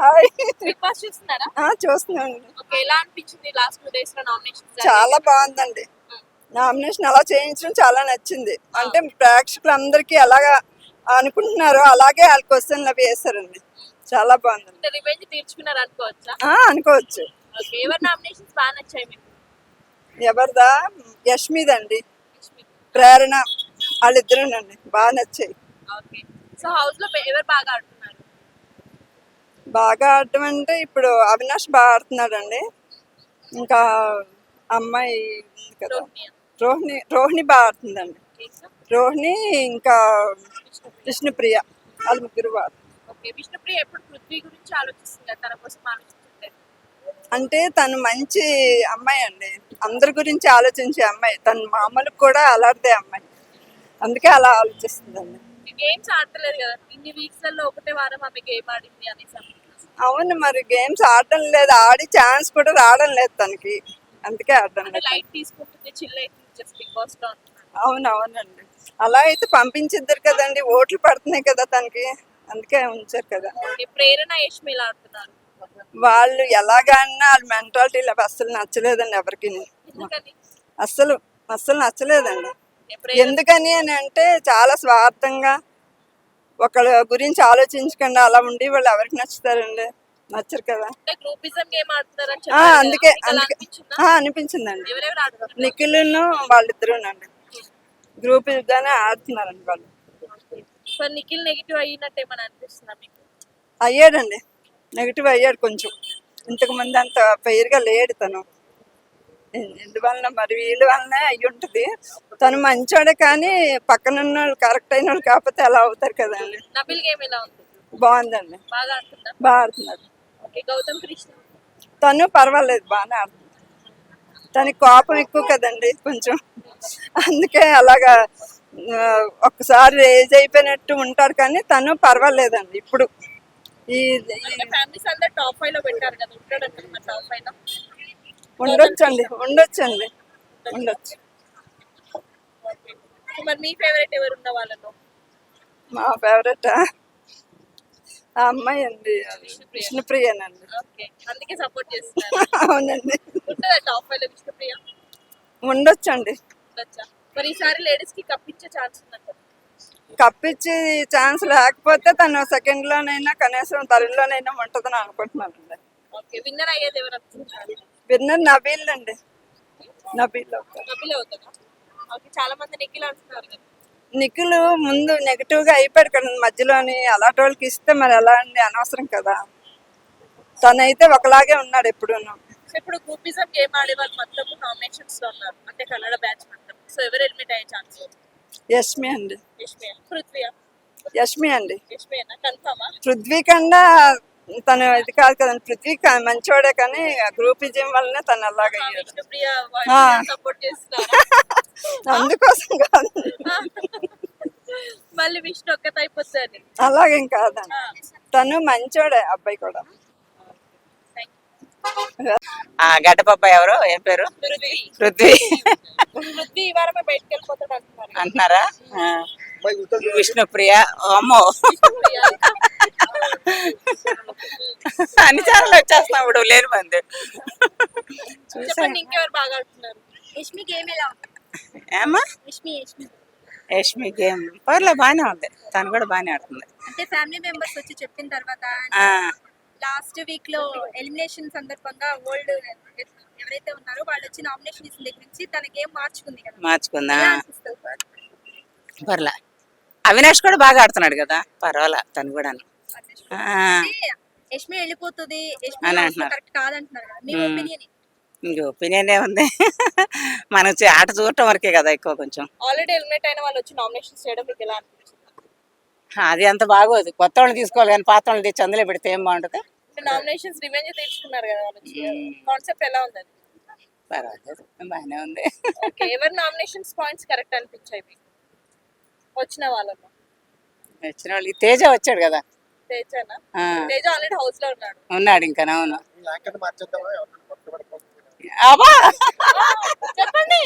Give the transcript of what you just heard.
Hi. Big boss చూస్తున్నారా? చూస్తున్నాను. Okay, ఎలా అనిపించింది లాస్ట్ 2 డేస్ లో నామినేషన్స్? చాలా బాగుందండి. నామినేషన్ అలా చేయించడం చాలా నచ్చింది. అంటే ప్రేక్షకులందరికీ ఎలాగా అనుకుంటున్నారో అలాగే వాళ్ళ క్వశ్చన్లు అవి వేస్తారండి. చాలా బాగుందండి. రివెంజ్ తీర్చుకున్నారు అనుకోవచ్చా? అనుకోవచ్చు. ఓకే, ఎవరి నామినేషన్స్ బాగా నచ్చాయి మీకు? ఎవరిదా? యష్మిదండి, ప్రేరణ, వాళ్ళిద్దరూనండి బాగా నచ్చాయి. ఓకే, సో హౌస్ లో ఎవరు బాగా ఆడుతున్నారు? బాగా ఆడటం అంటే ఇప్పుడు అవినాష్ బాగా ఆడుతున్నాడండి. ఇంకా అమ్మాయి ఉంది కదా, రోహిణియా? రోహిణి బాగా ఆడుతుందండి. ఓకే, సో రోహిణి ఇంకా విష్ణుప్రియ, వాళ్ళు ముగ్గురు బాగా. ఓకే, విష్ణుప్రియ ఎప్పుడు పృథ్వీ గురించి ఆలోచిస్తుంది కదా, తన కోసం ఆలోచిస్తుంటే. అంటే తను మంచి అమ్మాయి అండి, అందరి గురించి ఆలోచించే అమ్మాయి. తను మామూలు కూడా అలాంటిదే అమ్మాయి, అందుకే అలా ఆలోచిస్తుందండి. గేమ్స్ ఆడతలేదు కదా ఇన్ని వీక్స్ లలో, ఒకటే వారం ఆమె గేమ్ ఆడింది అనేసి. అవును, మరి గేమ్స్ ఆడడం లేదు, ఆడి ఛాన్స్ కూడా రావడం లేదు తనకి, అందుకే ఆడడం అంటే లేదు. లైట్ తీసుకుంటుంది, చిల్ అవుతుంది జస్ట్ బిగ్ బాస్ లో అంటున్నారు. అవునవునండి, అలా అయితే పంపించిద్దరు కదండి, ఓట్లు పడుతున్నాయి కదా తనకి, అందుకే ఉంచారు కదా. ఓకే, ప్రేరణ యష్మి ఎలా ఆడుతున్నారు? వాళ్ళు ఎలాగన్నా వాళ్ళ మెంటాలిటీలు అవి అస్సలు నచ్చలేదండి ఎవరికి, ఎందుకని? అస్సలు అస్సలు నచ్చలేదండి. ఓకే, ప్రేరణ ఎందుకని అని అంటే చాలా స్వార్థంగా ఒకళ్ళ గురించి ఆలోచించకుండా అలా ఉండి వాళ్ళు ఎవరికి నచ్చుతారండి, నచ్చరు కదా. అంటే గ్రూపిజం గేమ్ ఆడుతున్నారని అందుకే చెప్పారు, అనిపించిందండి. ఎవరెవరు ఆడుతున్నారు? నిఖిల్ను వాళ్ళిద్దరూనండి గ్రూప్ గానే ఆడుతున్నారండి వాళ్ళు. సో నిఖిల్ నెగిటివ్ అయినట్టు ఏమైనా అనిపిస్తుందా మీకు? అయ్యాడండి, నెగిటివ్ అయ్యాడు కొంచెం. ఇంతకు ముందు అంత ఫెయిర్గా లేడు తను. ఎందువలన మరి వీళ్ళ వల్లనే అయ్యి ఉంటుంది. తను మంచోడే కానీ పక్కన ఉన్న వాళ్ళు కరెక్ట్ అయిన వాళ్ళు కాకపోతే అలా అవుతారు కదండి. నబిల్ గేమ్ ఎలా ఉంది? బాగుందండి, బాగా ఆడుతుందా? బాగా ఆడుతున్నారు. ఓకే, గౌతమ్ కృష్ణ? తను పర్వాలేదు, బాగానే ఆడుతుంది. తనకి కోపం ఎక్కువ కదండి కొంచెం, అందుకే అలాగా ఒక్కసారి ఏజ్ అయిపోయినట్టు ఉంటారు. కానీ తను పర్వాలేదండి ఇప్పుడు. ఈ ఫ్యామిలీస్ అందరు టాప్ 5 లో పెట్టారు కదా, ఉంటాడు టాప్ 5 లో? ఉండొచ్చండి. సో మరి మీ ఫేవరెట్ ఎవరు ఉన్న వాళ్ళలో? మా ఫేవరెట్ ఆ అమ్మాయి అండి, విష్ణుప్రియనండి. ఓకే, అందుకే సపోర్ట్ చేస్తున్నారు. అవునండి, ఉంటుందా టాప్ 5 లో విష్ణుప్రియ? ఉండొచ్చండి. ఉండొచ్చా? మరి ఈసారి లేడీస్ కి కప్పించే ఛాన్స్ ఉందంట. కప్పించి ఛాన్స్ లేకపోతే తను సెకండ్ లోనైనా కనీసం థర్డ్ లోనైనా ఉంటుందని అనుకుంటున్నానండి. ఓకే, విన్నర్ అయ్యేది ఎవరు అనుకుంటున్నారు? విన్నర్ నబీల్ అండి, నబీల్ అవుతారు. నబిల్ అవుతుందా? ఓకే, చాలా మంది నిఖిల్ అంటున్నారు కదా. నిఖిల్ ముందు నెగిటివ్ గా అయిపోయాడు కదా మధ్యలోని, అలాంటి వాళ్ళకి ఇస్తే మరి ఎలా అండి, అనవసరం కదా. తనైతే ఒకలాగే ఉన్నాడు ఎప్పుడూను. సో ఇప్పుడు గ్రూపిజం గేమ్ ఆడే వాళ్ళు మొత్తం నామినేషన్స్ లో ఉన్నారు, అంటే కన్నడ బ్యాచ్ మొత్తం. సో ఎవరు ఎలిమినేట్ అయ్యే ఛాన్స్? యష్మి అండి, యష్మి అండి. యష్మినా కన్ఫర్మా? పృథ్వీ కన్నా తను ఇది కాదు కదండి, పృథ్వీ మంచోడే కానీ గ్రూపిజం వల్లనే తను అలాగే అయ్యాడు. విష్ణుప్రియ సపోర్ట్ చేస్తున్నారు. అందుకోసం కాదు, మళ్ళీ విష్ణు ఒక్కత అయిపోతుంది. అలాగేం కాదండి, తను మంచోడే అబ్బాయి కూడా. గడ్డపప్ప ఎవరు, ఏం పేరు? పృథ్వీ. పృథ్వీ ఈ వారమే బయటకు వెళ్ళిపోతాడు అంటున్నారా? విష్ణుప్రియ, అమ్మో అన్ని ఛానల్ వచ్చేస్తాం ఇప్పుడు, లేని మంది. చెప్పండి, ఇంకెవరు బాగా ఆడుతున్నారు? యష్మి గేమ్ ఎలా ఉంది? ఏమ్మా? యష్మి గేమ్ పర్లే, బాగానే ఉంది. తను కూడా బాగానే ఆడుతుంది. అంటే ఫ్యామిలీ మెంబర్స్ వచ్చి చెప్పిన తర్వాత లాస్ట్ వీక్ లో ఎలిమినేషన్ సందర్భంగా ఓల్డ్ ఎవరైతే ఉన్నారో వాళ్ళు వచ్చి నామినేషన్ ఇచ్చిన దగ్గర నుంచి తన గేమ్ మార్చుకుంది కదా, మార్చుకుందా? ఎలా అనిపిస్తుంది? పర్లే, అవినాష్ కూడా బాగా ఆడుతున్నాడు కదా, పర్వాలా తను కూడా. అంటే యష్మి వెళ్ళిపోతుంది, యష్మి కరెక్ట్ కాదంటున్నారు కదా, మీ ఒపీనియన్? ఇంక ఒపీనియన్ ఏముంది, మనం ఆట చూడటం వరకే కదా ఎక్కువ. కొంచెం ఆల్రెడీ ఎలిమినేట్ అయిన వాళ్ళు వచ్చి నామినేషన్స్ చేయడం మీకు ఎలా అనిపిస్తుంది? అది అంత బాగోదు, కొత్త వాళ్ళు తీసుకోవాలి కానీ పాత వాళ్ళు తెచ్చి అందులో పెడితే ఏం బాగుంటుంది. నామినేషన్స్ రివెంజ్ తెచ్చుకున్నారు కదా వాళ్ళు, కాన్సెప్ట్ ఎలా ఉంది? పర్వాలేదు, బాగానే ఉంది. ఓకే, ఎవరి నామినేషన్స్ పాయింట్స్ కరెక్ట్ అనిపించాయి మీకు వచ్చిన వాళ్ళలో? వచ్చిన వాళ్ళు తేజ వచ్చాడు కదా. తేజనా? తేజ ఆల్రెడీ హౌస్ లో ఉన్నాడు ఇంకా. అవును, చెప్పండి.